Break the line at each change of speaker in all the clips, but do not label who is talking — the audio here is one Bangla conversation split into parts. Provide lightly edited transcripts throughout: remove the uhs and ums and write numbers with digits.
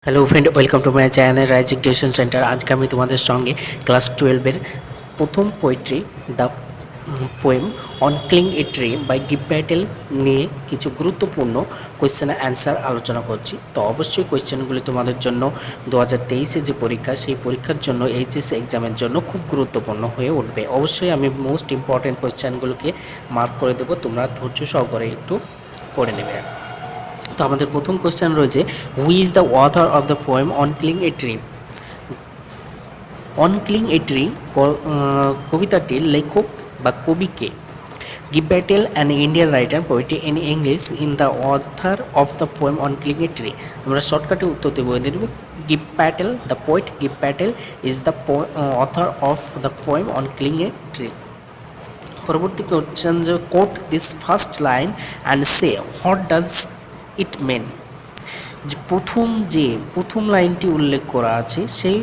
Hello friend, welcome to my channel rising tuition centre. আজকে আমি তোমাদের সঙ্গে ক্লাস 12-এর প্রথম poetry the poem on killing a tree by Gieve Patel নিয়ে কিছু গুরুত্বপূর্ণ কোয়েশ্চেন অ্যান্সার আলোচনা করছি। তো অবশ্যই কোয়েশ্চেনগুলি তোমাদের জন্য 2023-এ যে পরীক্ষা, সেই পরীক্ষার জন্য এইচএস এক্সামের জন্য খুব গুরুত্বপূর্ণ হয়ে উঠবে। অবশ্যই আমি মোস্ট ইম্পর্টেন্ট কোয়েশ্চেনগুলোকে মার্ক করে দেবো, তোমরা ধৈর্য সহকারে একটু পড়ে নেবে। তো আমাদের প্রথম কোশ্চেন রয়েছে, who is the author of the poem on killing a tree. On killing a tree কবিতাটির লেখক বা কবিকে? Gieve Patel an Indian writer poetry in English in the author of the poem on killing a tree. আমরা শর্টকাটে উত্তর দেবো দেব Gieve Patel, the poet Gieve Patel is the author of the poem on killing a tree. পরবর্তী কোশ্চেন, যে quote this first line and say what does it mean. যে প্রথম লাইনটি উল্লেখ করা আছে সেই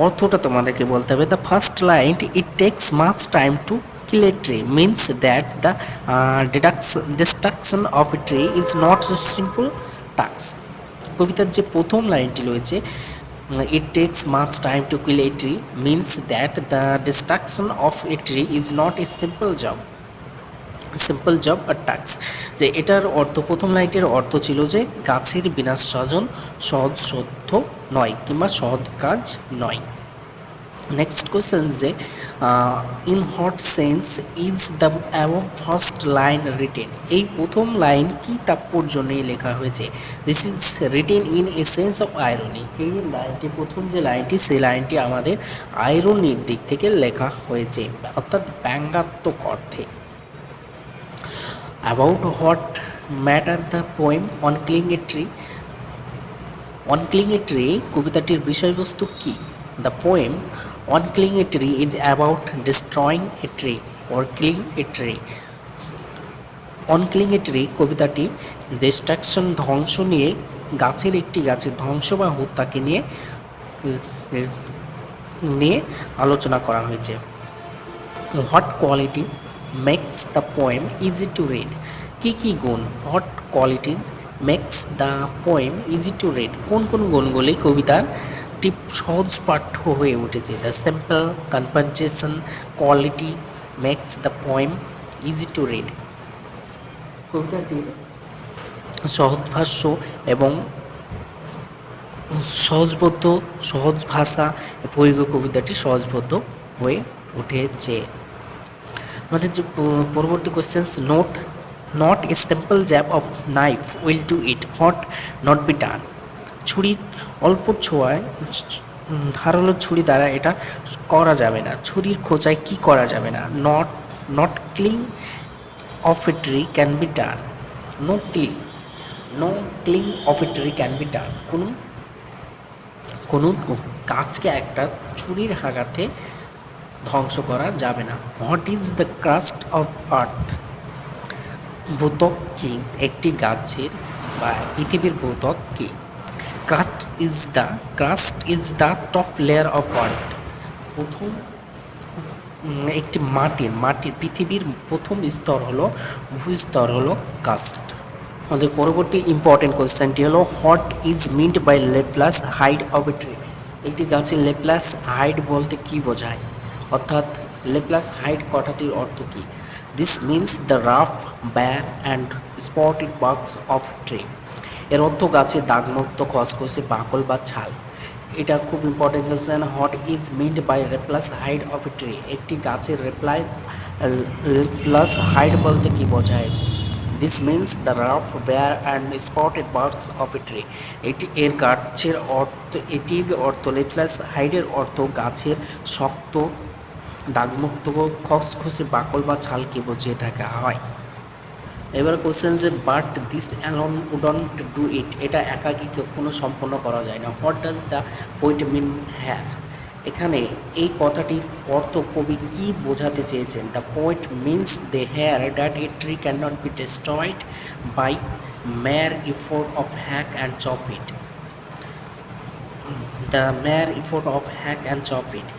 অর্থটা তোমাদেরকে বলতে হবে। The first line, it takes much time to kill a tree, means that the destruction of a tree is not a simple task. কবিতার যে প্রথম লাইনটি রয়েছে, it takes much time to kill a tree, means that the destruction of a tree is not a simple job আর টাস্ক। যে এটার অর্থ, প্রথম লাইনটির অর্থ ছিল যে গাছের বিনাশ সাধন সহজসাধ্য নয় কিংবা সহজ কাজ নয়। নেক্সট কোশ্চেন, যে in what sense is the above first line written. এই প্রথম লাইন কি তাৎপর্য নিয়ে লেখা হয়েছে? This is written in a sense of irony. এই লাইনটি, প্রথম যে লাইনটি, সেই লাইনটি আমাদের আয়রনির দিক থেকে লেখা হয়েছে, অর্থাৎ ব্যঙ্গাত্মক অর্থে। About what matter the poem on Killing a Tree? On Killing a Tree কবিতাটির বিষয়বস্তু কি? The poem on Killing a Tree is about destroying a tree or killing a tree. On Killing a Tree কবিতাটি ডিস্ট্রাকশন, ধ্বংস নিয়ে, একটি গাছের ধ্বংস বা হত্যাকে নিয়ে আলোচনা করা হয়েছে। What quality makes the poem easy to read. কী গুণ? What qualities makes the poem easy to read. কোন গুণগুলি কবিতাটি সহজ পাঠ্য হয়ে উঠেছে? The simple conversation quality makes the poem easy to read. কবিতাটির সহজ ভাষ্য এবং সহজ ভাষা কবিতাটি সহজবোধ্য হয়ে উঠেছে। আমাদের যে পরবর্তী questions, not a simple jab of knife will do it, what not be done. ছুরির অল্প ছোঁয়ায়, ধারালো ছুরি দ্বারা এটা করা যাবে না। ছুরির খোঁচায় কি করা যাবে না? Not killing of a tree can be done. No killing of a tree can be done. কোনো গাছকে একটা ছুরির আঘাতে ধ্বংস করা যাবে না। What is the crust of earth. ভূত্বক কি? একটি গাছের বা পৃথিবীর ভূত্বক কি? Crust is the top layer of earth. একটি মাটির পৃথিবীর প্রথম স্তর হলো, ভূস্তর হলো কাস্ট। আমাদের পরবর্তী ইম্পর্টেন্ট কোয়েশ্চেনটি হলো, what is meant by leprous hide of a tree. একটি গাছের লেপ্লাস হাইড বলতে কি বোঝায়? অর্থাৎ লেপ্লাস হাইড কথাটির অর্থ কী? দিস মিনস দ্য রাফ, ব্যার and spotted barks of tree. এর অর্থ গাছের দাগমুক্ত খসখসে বাকল বা ছাল। এটা খুব important question. What is meant by leprous hide of a tree. একটি গাছের লেপ্লাস হাইড বলতে কি বোঝায়? This means the rough, bare and spotted barks of a tree. এটির অর্থ, লেপ্লাস হাইডের অর্থ গাছের শক্ত, দাগমুক্ত, খসখসে বাকল বা ছালকে বুঝিয়ে থাকা হয়। এবার কোশ্চেন, যে but this alone wouldn't do it. এটা একাকী কখনো সম্পন্ন করা যায় না। What does the poet mean here. এখানে এই কথাটির অর্থ কবি কি বোঝাতে চেয়েছেন? The poet means the here that a tree can not be destroyed by mere effort of hack and chop it. The mere effort of hack and chop it.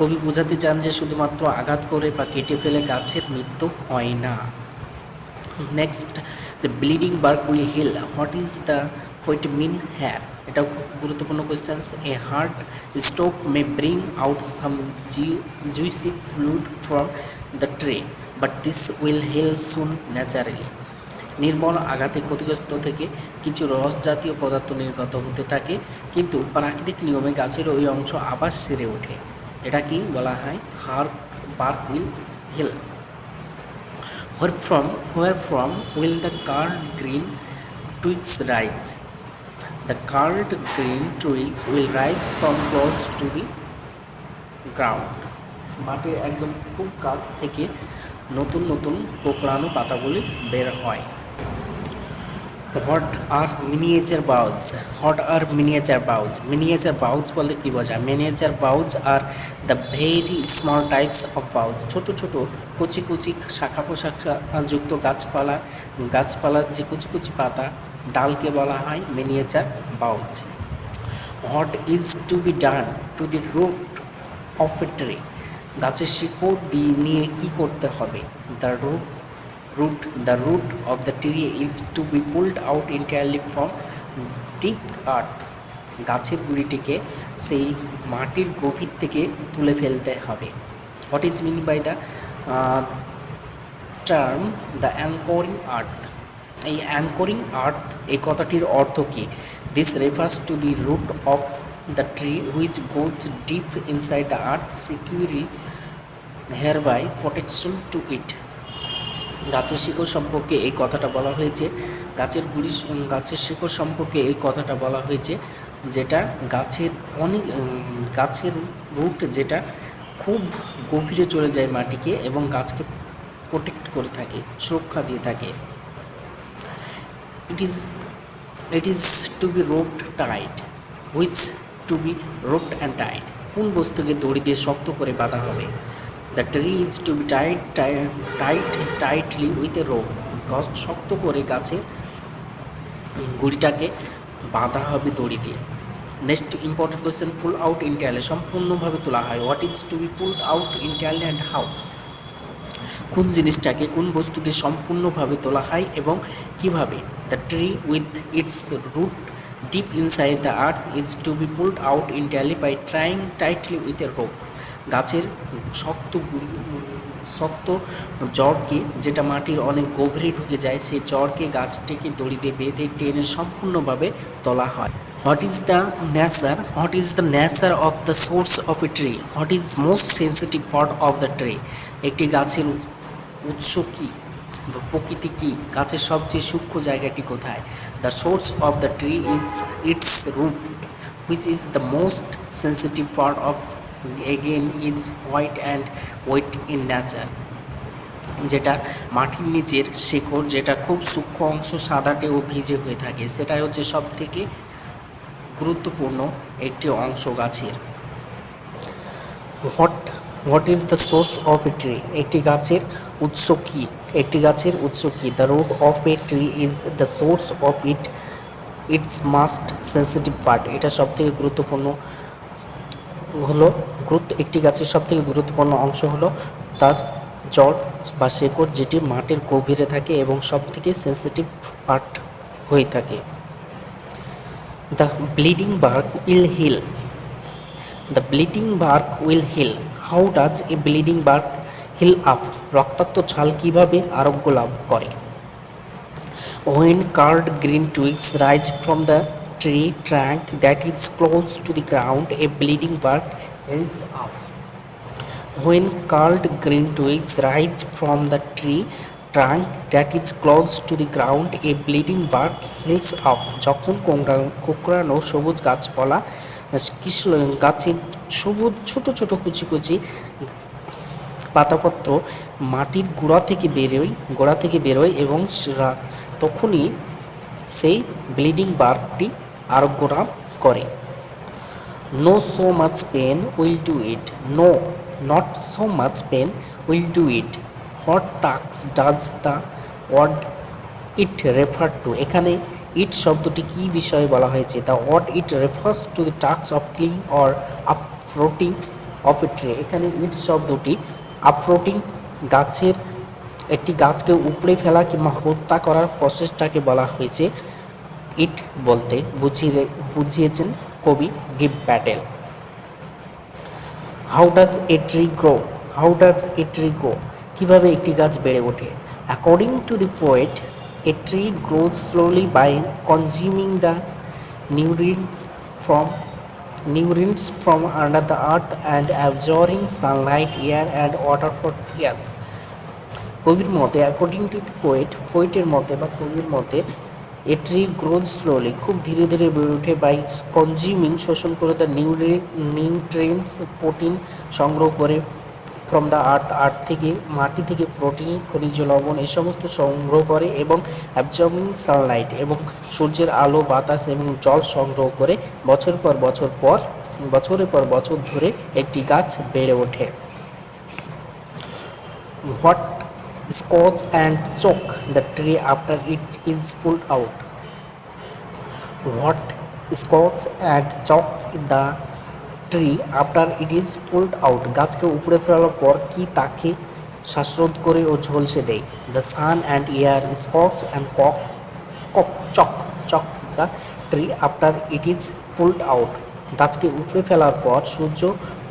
কবি বোঝাতে চান যে শুধুমাত্র আঘাত করে বা কেটে ফেলে গাছের মৃত্যু হয় না। Next, the bleeding bark will heal. What is the poet mean here. এটাও খুব গুরুত্বপূর্ণ question. A hard stroke may bring out some juicy fluid from the tree but this will heal soon naturally. নির্মল আঘাতে ক্ষতিগ্রস্ত থেকে কিছু রস জাতীয় পদার্থ নির্গত হতে থাকে, কিন্তু প্রাকৃতিক নিয়মে গাছের ওই অংশ আবার সেরে ওঠে। এটা কি বলা হয়? Hard bark will heal. Where from will the curled green twigs rise? The curled green twigs will rise from close to the ground. মাটির একদম খুব কাছ থেকে নতুন নতুন কোঁকড়ানো পাতাগুলি বের হয়। What are miniature boughs? What are miniature boughs? Miniature boughs বলতে কি বোঝায়? Miniature boughs are the very small types of boughs. ছোট ছোট কুচি কুচি শাখা পোশাখা যুক্ত গাছপালার যে কুচি কুচি পাতা ডালকে বলা হয় miniature boughs. What is to be done to the root of a tree? গাছের শিকড় নিয়ে কি করতে হবে? The root of the tree is to be pulled out entirely from deep earth. গাছের গুঁড়িটিকে সেই মাটির গভীর থেকে তুলে ফেলতে হবে। What is meant by the term the anchoring earth? এই anchoring earth এই কথাটির অর্থ কি? This refers to the root of the tree which goes deep inside the earth, securing hereby protection to it. গাছের শিকড় সম্পর্কে এই কথাটা বলা হয়েছে, গাছের শিকড় সম্পর্কে এই কথাটা বলা হয়েছে যেটা গাছের রুট যেটা খুব গভীরে চলে যায় মাটিকে এবং গাছকে প্রোটেক্ট করে থাকে, সুরক্ষা দিয়ে থাকে। It is to be roped tight. Which to be roped and tied? কোন বস্তুকে দড়ি দিয়ে শক্ত করে বাঁধা হবে? The tree is to be tied tightly with a rope. গাছ শক্ত করে গাছের গুড়িটাকে বাঁধা হবে দড়ি দিয়ে। Next important question, pull out entirely সম্পূর্ণভাবে তোলা হয়। What is to be pulled out entirely and how? কোন জিনিসটাকে কোন বস্তুকে সম্পূর্ণভাবে তোলা হয় এবং কিভাবে? The tree with its root deep inside the earth is to be pulled out entirely by trying tightly with a rope. গাছের শক্ত জড়কে যেটা মাটির অনেক গভীরে ঢুকে যায়, সেই জড়কে গাছটিকে দড়ি দিয়ে বেঁধে টেনে সম্পূর্ণভাবে তোলা হয়। What is the nature of the source of a tree? What is most sensitive part of the tree? একটি গাছের উৎস কি, প্রকৃতি কি, গাছের সবচেয়ে সূক্ষ্ম জায়গাটি কোথায়? The source of the tree is its root, which is the most sensitive part of again is white and wet in nature. যেটা মাটির নিচের শিকড় যেটা খুব সূক্ষ্ম অংশ সাদাটে ও ভিজে হয়ে থাকে, সেটাই হচ্ছে সব থেকে গুরুত্বপূর্ণ একটি অংশ গাছের। What is the source of a tree? একটি গাছের উৎস কি? The root of a tree is the source of its most sensitive part. এটা সব থেকে গুরুত্বপূর্ণ হলো একটি গাছের সব থেকে গুরুত্বপূর্ণ অংশ হলো তার জড় বা শেকড়, যেটি মাটির গভীরে থাকে এবং সব থেকে সেন্সিটিভ পার্ট হয়ে থাকে। The bleeding bark will heal. How does a bleeding bark heal up? রক্তাক্ত ছাল কিভাবে আরোগ্য লাভ করে? When curled green twigs rise from the tree trunk that is close to the ground, a bleeding bark heals up. When curled green twigs rise from the tree trunk that is close to the ground, a bleeding bark heals up. যখন কোঁকড়ানো সবুজ গাছপালা গাছের সবুজ ছোট ছোট কুচি কুচি পাতাপত্র মাটির গোড়া থেকে বেরোয় এবং তখনই সেই ব্লিডিং বার্কটি আরোগ্য লাভ করে। No so much pain will do it. No, not so much pain will do it. What task does the word it refer to? এখানে ইট শব্দটি কি বিষয়ে বলা হয়েছে? The word it refers to the task of killing or uprooting of a tree. এখানে ইট শব্দটি uprooting একটি গাছকে উপড়ে ফেলা কিংবা হত্যা করার প্রসেসটাকে বলা হয়েছে। ইট বলতে বুঝিয়েছেন কবি Gieve Patel. How does a tree grow? How does a tree grow? কীভাবে একটি গাছ বেড়ে ওঠে? According to the poet, a tree grows slowly by consuming the nutrients from nutrients from under the earth and absorbing sunlight, air and water for years. কবির মতে, অ্যাকর্ডিং টু দি পোয়েটের মতে বা কবির মতে, এ ট্রি গ্রোজ স্লোলি, খুব ধীরে ধীরে বেড়ে ওঠে, বাই কনজিউমিং, শোষণ করে, দ্য নিউট্রিয়েন্টস, প্রোটিন সংগ্রহ করে, ফ্রম দ্য আর্থ থেকে, মাটি থেকে প্রোটিন, খনিজ লবণ এই সমস্ত সংগ্রহ করে, এবং অ্যাবজর্বিং সানলাইট, এবং সূর্যের আলো, বাতাস এবং জল সংগ্রহ করে বছরের পর বছর ধরে একটি গাছ বেড়ে ওঠে। What scorch and choke the tree after it is pulled out? What scorch and choke the tree after it is pulled out? গাছকে উপড়ে ফেলার পর কি তাকে শ্বাসরোধ করে ও ঝলসে দেয়? The sun and air scorch and choke the tree after it is pulled out. গাছকে উপড়ে ফেলার পর সূর্য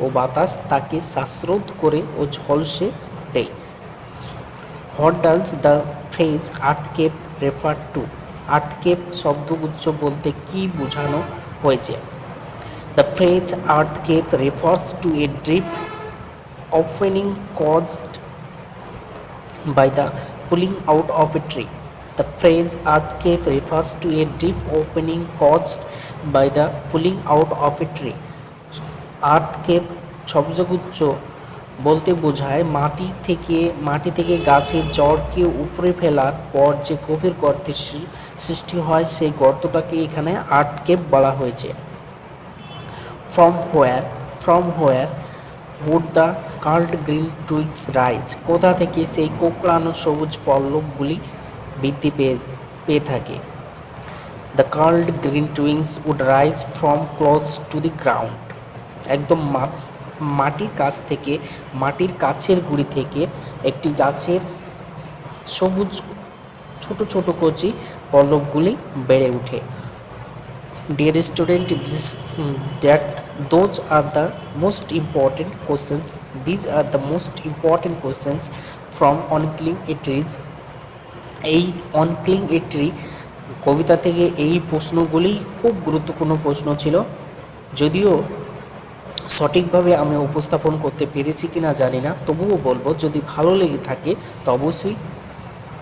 ও বাতাস তাকে শ্বাসরোধ করে ও ঝলসে দেয়। What does the phrase earth cave refer to? Earth cave শব্দগুচ্ছ বলতে কি বোঝানো হয়েছে? The phrase earthquake refers to a deep opening caused by the pulling out of a tree. The phrase earthquake refers to a deep opening caused by the pulling out of a tree. Earthquake শব্দগুচ্ছ বলতে বোঝায় মাটি থেকে গাছের জড়কে উপড়ে ফেলার পর যে গভীর গর্তের সৃষ্টি হয়, সেই গর্তটাকে এখানে আর্থকেপ বলা হয়েছে। From where would the curled green twigs rise? কোথা থেকে সেই কোঁকড়ানো সবুজ পল্লবগুলি বৃদ্ধি পেয়ে থাকে? The curled green twigs would rise from close to the ground. একদম মাটির কাছের গুড়ি থেকে একটি গাছের সবুজ ছোট ছোট কচি পল্লবগুলি বেড়ে ওঠে। Dear student, those are the most important questions. These are the most important questions from On Killing a Tree. এই On Killing a Tree কবিতা থেকে এই প্রশ্নগুলি খুব গুরুত্বপূর্ণ প্রশ্ন ছিল। যদিও সঠিকভাবে আমি উপস্থাপন করতে পেরেছি কিনা জানি না, তবুও বলবো যদি ভালো লেগে থাকে তো অবশ্যই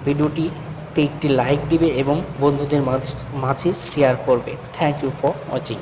ভিডিওটিতে একটি লাইক দিবে এবং বন্ধুদের মাঝে শেয়ার করবে। Thank you for watching.